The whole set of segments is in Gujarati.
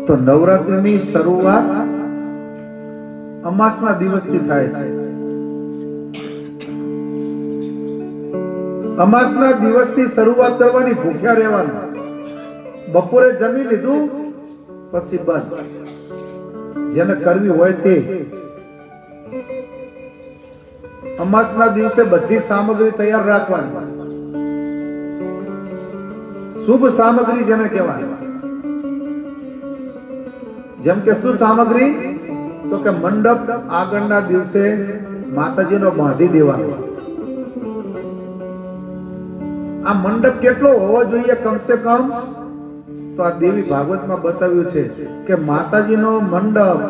તો નવરાત્રિની શરૂઆત અમાસના દિવસથી થાય છે. અમાસના દિવસથી શરૂઆત કરવાની, ભૂખ્યા રહેવાનું. બપોરે જમી લીધું પછી બંધ. જેને કરવી હોય તે અમાસના દિવસે બધી સામગ્રી તૈયાર રાખવાની. શુભ સામગ્રી જેને કહેવાય. જેમ કે શું સામગ્રી? તો કે મંડપ આગળના દિવસે માતાજીનો બાંધી દેવાનો. આ મંડપ કેટલો હોવો જોઈએ? કમસે કમ તો આ દેવી ભાગવતમાં બતાવ્યું છે કે માતાજીનો મંડપ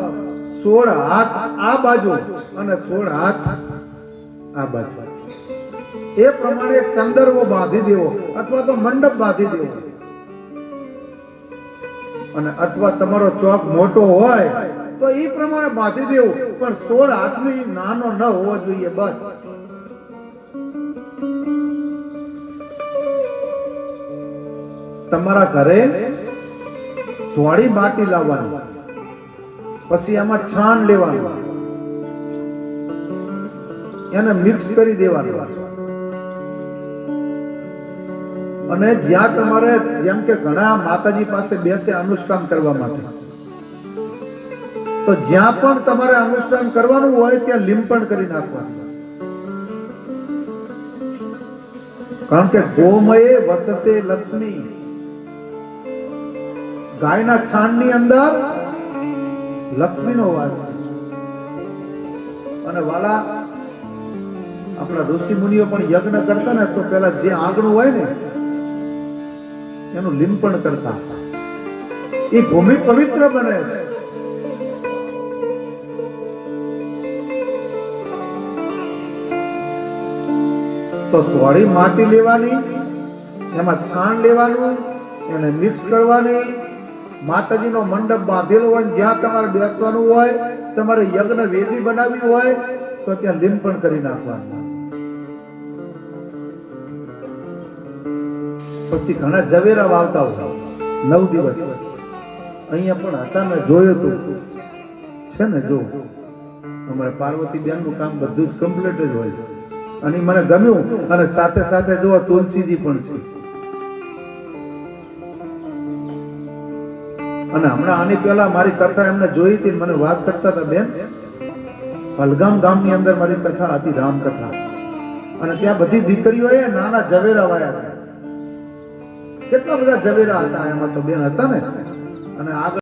16 હાથ આ બાજુ અને 16 હાથ આ બાજુ. એ પ્રમાણે ચંદરવો બાંધી દેવો અથવા તો મંડપ બાંધી દેવો. અને અથવા તમારો ચોક મોટો હોય તો એ પ્રમાણે બાંધી દેવું, પણ 16 હાથની નાનો ન હોવો જોઈએ. બસ તમારા ઘરે ધોળી માટી લાવવાની, પછી એમાં છાણ લેવાનું, એને મિક્સ કરી દેવાનું. અને જ્યાં તમારે, જેમ કે ઘણા માતાજી પાસે બેસે અનુષ્ઠાન કરવા માટે, તો જ્યાં પણ તમારે અનુષ્ઠાન કરવાનું હોય ત્યાં લીંપણ કરી નાખવાનું. કારણ કે ગોમયે વસતે લક્ષ્મી, ગાયના છાણની અંદર લક્ષ્મીનો વાસ. અને વાલા આપણા ઋષિ મુનિઓ પણ યજ્ઞ કરતા ને તો પેલા જે આંગણું હોય ને એનું લીંપણ કરતા. એ ભૂમિ પવિત્ર બને છે. તો થોડી માટી લેવાની, એમાં છાણ લેવાનું, એને મિક્સ કરવાની. માતાજીનો મંડપ બાંધેલો હોય, જ્યાં તમારે બેસવાનું હોય, તમારે યજ્ઞ વેદી બનાવવી હોય તો ત્યાં લીંપણ કરી નાખવાનું. પછી ઘણા ઝવેરા વાવતા હોય 9 દિવસ. અહીંયા પણ હતા, મેં જોયું હતું છે ને. જો અમારે પાર્વતી બેન નું કામ બધું જ કમ્પ્લીટ જ હોય અને મને ગમ્યું. અને સાથે સાથે જો તુલસીજી પણ છે. અને હમણાં આની પહેલા મારી કથા એમને જોઈ હતી, મને વાત કરતા હતા બેન. પલગામ ગામની અંદર મારી કથા હતી, રામકથા. અને ત્યાં બધી દીકરીઓએ નાના ઝવેરા વાયા. કેટલા બધા ઝવેરા હતા એમાં તો બેન હતા ને. અને આગળ